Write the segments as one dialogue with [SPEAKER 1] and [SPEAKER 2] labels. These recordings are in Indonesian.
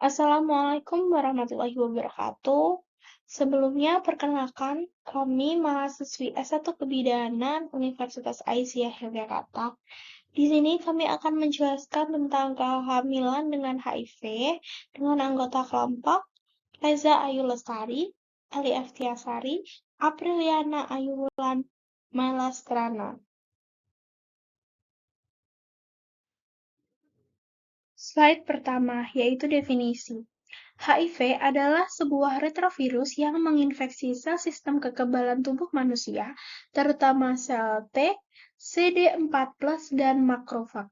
[SPEAKER 1] Assalamualaikum warahmatullahi wabarakatuh. Sebelumnya, perkenalkan, kami mahasiswi S1 Kebidanan Universitas Aisyah Yogyakarta. Di sini kami akan menjelaskan tentang kehamilan dengan HIV dengan anggota kelompok Reza Ayu Lestari, Ali Eftiasari, Apriliana Ayuwulan Mailastrana. Slide pertama, yaitu definisi. HIV adalah sebuah retrovirus yang menginfeksi sel sistem kekebalan tubuh manusia, terutama sel T, CD4+, dan makrofag.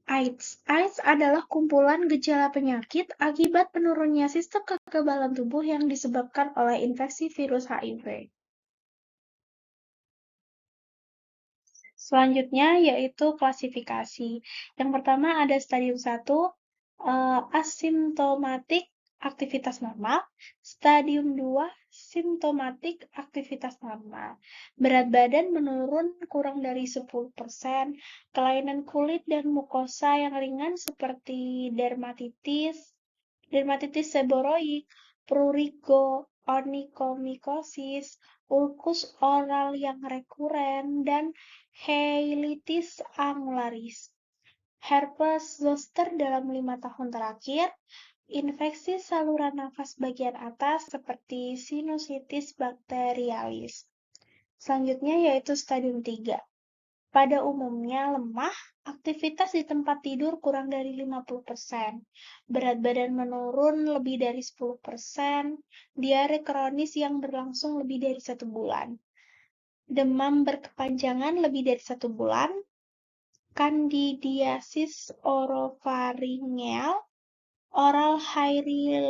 [SPEAKER 1] AIDS adalah kumpulan gejala penyakit akibat menurunnya sistem kekebalan tubuh yang disebabkan oleh infeksi virus HIV. Selanjutnya yaitu klasifikasi. Yang pertama ada stadium 1, asimptomatik aktivitas normal, stadium 2, simptomatik aktivitas normal. Berat badan menurun kurang dari 10%, kelainan kulit dan mukosa yang ringan seperti dermatitis seboroik, prurigo, onikomikosis, ulkus oral yang rekuren, dan cheilitis angularis. Herpes zoster dalam 5 tahun terakhir, infeksi saluran nafas bagian atas seperti sinusitis bakterialis. Selanjutnya yaitu stadium 3. Pada umumnya lemah, aktivitas di tempat tidur kurang dari 50%, berat badan menurun lebih dari 10%, diare kronis yang berlangsung lebih dari 1 bulan, demam berkepanjangan lebih dari 1 bulan, kandidiasis orofaringeal, oral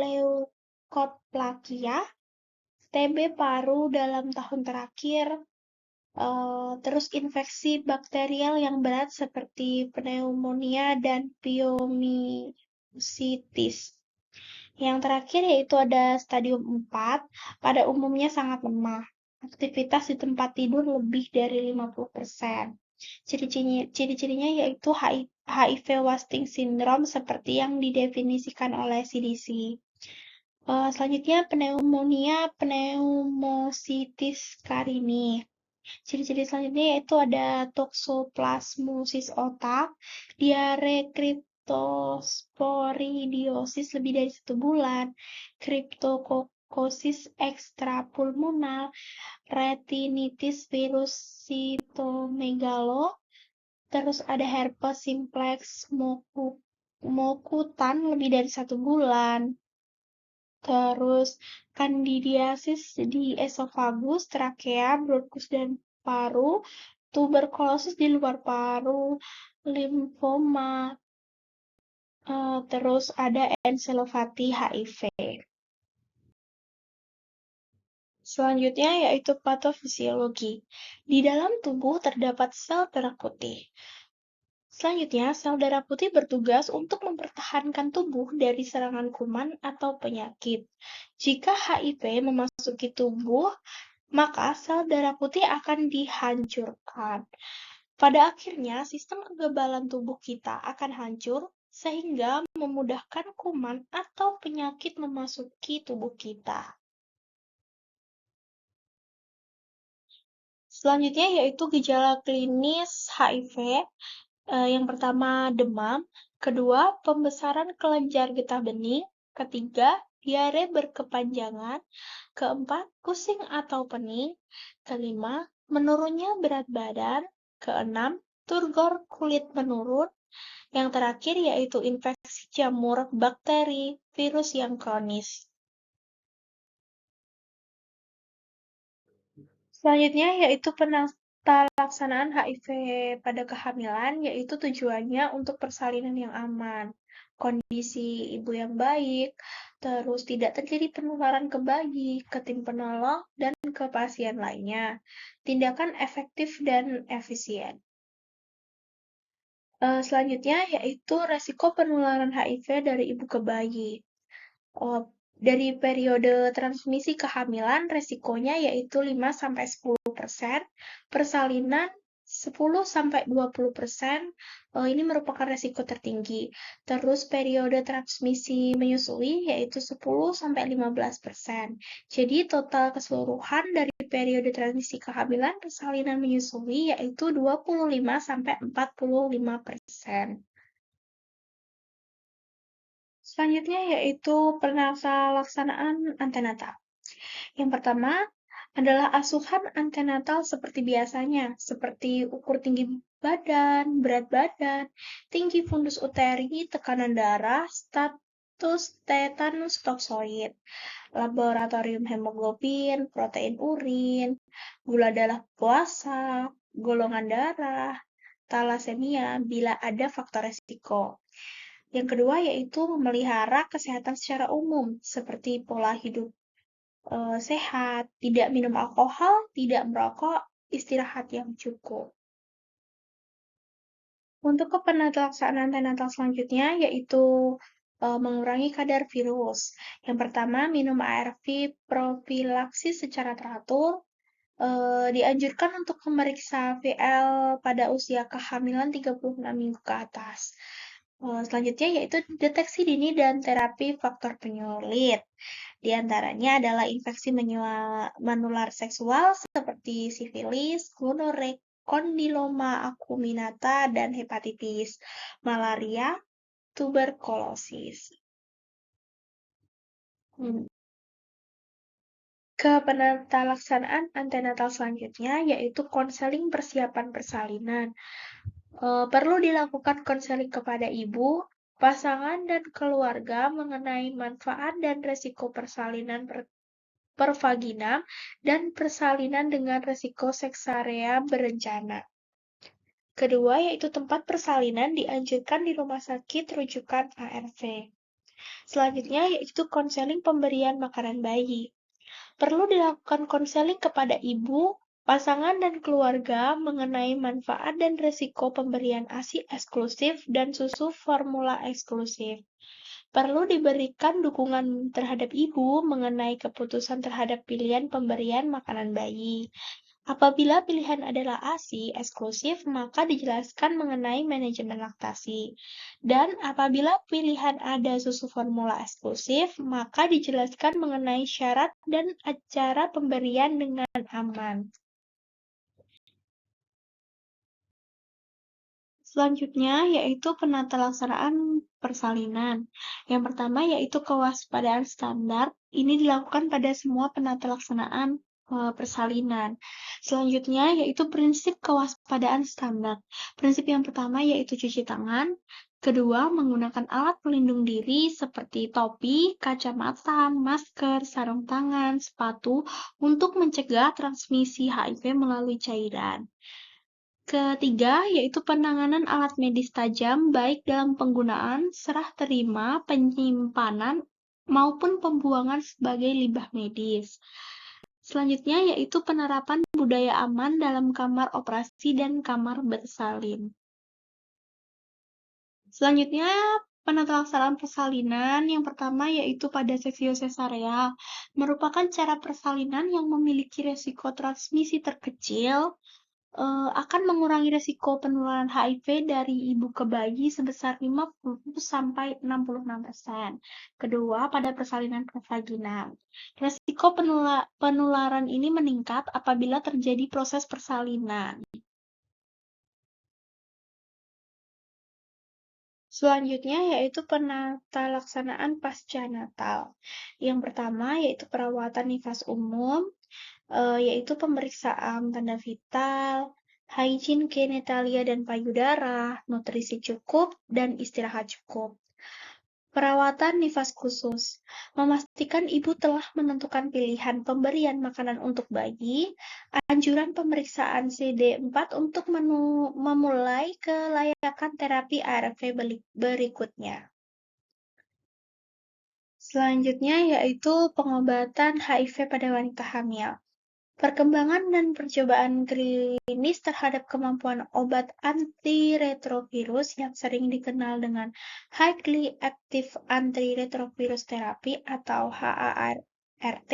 [SPEAKER 1] leukoplakia, TB paru dalam tahun terakhir, terus infeksi bakterial yang berat seperti pneumonia dan piomyositis. Yang terakhir yaitu ada stadium 4, pada umumnya sangat lemah. Aktivitas di tempat tidur lebih dari 50%. Ciri-cirinya yaitu HIV wasting syndrome seperti yang didefinisikan oleh CDC. Selanjutnya pneumonia pneumocystis carini. Ciri-ciri selanjutnya yaitu ada toxoplasmosis otak, diare cryptosporidiosis lebih dari 1 bulan, cryptococcus extrapulmonal, retinitis virus cytomegalo, terus ada herpes simplex mokutan lebih dari 1 bulan, terus kandidiasis di esofagus, trakea, bronkus, dan paru, tuberkulosis di luar paru, limfoma, terus ada encephalopati HIV. Selanjutnya yaitu patofisiologi. Di dalam tubuh terdapat sel darah putih. Selanjutnya, sel darah putih bertugas untuk mempertahankan tubuh dari serangan kuman atau penyakit. Jika HIV memasuki tubuh, maka sel darah putih akan dihancurkan. Pada akhirnya, sistem kekebalan tubuh kita akan hancur sehingga memudahkan kuman atau penyakit memasuki tubuh kita. Selanjutnya yaitu gejala klinis HIV. Yang pertama demam, kedua pembesaran kelenjar getah bening, ketiga diare berkepanjangan, keempat pusing atau pening, kelima menurunnya berat badan, keenam turgor kulit menurun, yang terakhir yaitu infeksi jamur, bakteri, virus yang kronis. Selanjutnya yaitu penata laksanaan HIV pada kehamilan, yaitu tujuannya untuk persalinan yang aman, kondisi ibu yang baik, terus tidak terjadi penularan ke bayi, ke tim penolong, dan ke pasien lainnya. Tindakan efektif dan efisien. Selanjutnya yaitu resiko penularan HIV dari ibu ke bayi. Dari periode transmisi kehamilan, resikonya yaitu 5-10%, persalinan 10-20%, ini merupakan resiko tertinggi. Terus periode transmisi menyusui yaitu 10-15%. Jadi total keseluruhan dari periode transmisi kehamilan, persalinan, menyusui yaitu 25-45%. Selanjutnya yaitu pelaksanaan antenatal. Yang pertama adalah asuhan antenatal seperti biasanya, seperti ukur tinggi badan, berat badan, tinggi fundus uteri, tekanan darah, status tetanus toksoid, laboratorium hemoglobin, protein urin, gula darah puasa, golongan darah, talasemia bila ada faktor resiko. Yang kedua yaitu memelihara kesehatan secara umum, seperti pola hidup sehat, tidak minum alkohol, tidak merokok, istirahat yang cukup. Untuk pelaksanaan antenatal selanjutnya yaitu mengurangi kadar virus. Yang pertama, minum ARV profilaksis secara teratur. Dianjurkan untuk memeriksa VL pada usia kehamilan 36 minggu ke atas. Selanjutnya yaitu deteksi dini dan terapi faktor penyulit. Di antaranya adalah infeksi menular seksual seperti sifilis, gonore, kondiloma akuminata, dan hepatitis, malaria, tuberkulosis. Ke pelaksanaan antenatal selanjutnya yaitu konseling persiapan persalinan. Perlu dilakukan konseling kepada ibu, pasangan, dan keluarga mengenai manfaat dan resiko persalinan per vagina dan persalinan dengan resiko seksarea berencana. Kedua, yaitu tempat persalinan dianjurkan di rumah sakit rujukan ARV. Selanjutnya, yaitu konseling pemberian makanan bayi. Perlu dilakukan konseling kepada ibu, pasangan, dan keluarga mengenai manfaat dan resiko pemberian ASI eksklusif dan susu formula eksklusif. Perlu diberikan dukungan terhadap ibu mengenai keputusan terhadap pilihan pemberian makanan bayi. Apabila pilihan adalah ASI eksklusif, maka dijelaskan mengenai manajemen laktasi. Dan apabila pilihan ada susu formula eksklusif, maka dijelaskan mengenai syarat dan acara pemberian dengan aman. Selanjutnya yaitu penata laksanaan persalinan. Yang pertama yaitu kewaspadaan standar. Ini dilakukan pada semua penata laksanaan persalinan. Selanjutnya yaitu prinsip kewaspadaan standar. Prinsip yang pertama yaitu cuci tangan. Kedua, menggunakan alat pelindung diri seperti topi, kacamata, masker, sarung tangan, sepatu untuk mencegah transmisi HIV melalui cairan. Ketiga, yaitu penanganan alat medis tajam baik dalam penggunaan, serah terima, penyimpanan, maupun pembuangan sebagai limbah medis. Selanjutnya yaitu penerapan budaya aman dalam kamar operasi dan kamar bersalin. Selanjutnya, penata laksanaan persalinan yang pertama yaitu pada seksio sesarea, merupakan cara persalinan yang memiliki resiko transmisi terkecil, akan mengurangi resiko penularan HIV dari ibu ke bayi sebesar 50-66%. Kedua, pada persalinan vaginal. Resiko penularan ini meningkat apabila terjadi proses persalinan. Selanjutnya yaitu penata laksanaan pasca natal. Yang pertama yaitu perawatan nifas umum, yaitu pemeriksaan tanda vital, hygiene genitalia dan payudara, nutrisi cukup, dan istirahat cukup. Perawatan nifas khusus, memastikan ibu telah menentukan pilihan pemberian makanan untuk bayi, anjuran pemeriksaan CD4 untuk memulai kelayakan terapi ARV berikutnya. Selanjutnya yaitu pengobatan HIV pada wanita hamil. Perkembangan dan percobaan klinis terhadap kemampuan obat antiretrovirus yang sering dikenal dengan Highly Active Antiretrovirus Therapy atau HAART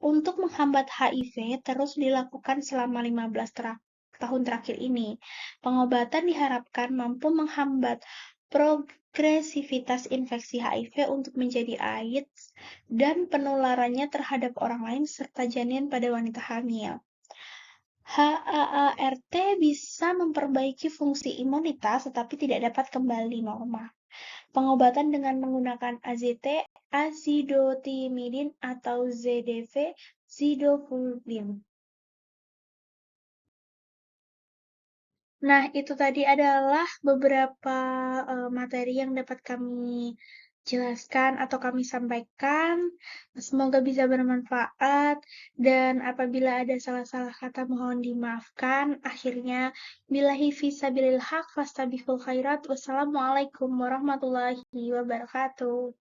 [SPEAKER 1] untuk menghambat HIV terus dilakukan selama 15 tahun terakhir ini. Pengobatan diharapkan mampu menghambat progresivitas infeksi HIV untuk menjadi AIDS dan penularannya terhadap orang lain serta janin pada wanita hamil. HAART bisa memperbaiki fungsi imunitas tetapi tidak dapat kembali normal. Pengobatan dengan menggunakan AZT, azidotimidin atau ZDV, zidofulvin. Nah, itu tadi adalah beberapa materi yang dapat kami jelaskan atau kami sampaikan. Semoga bisa bermanfaat dan apabila ada salah-salah kata mohon dimaafkan. Akhirnya, billahi fisabilil haq fastabihul khairat. Wassalamualaikum warahmatullahi wabarakatuh.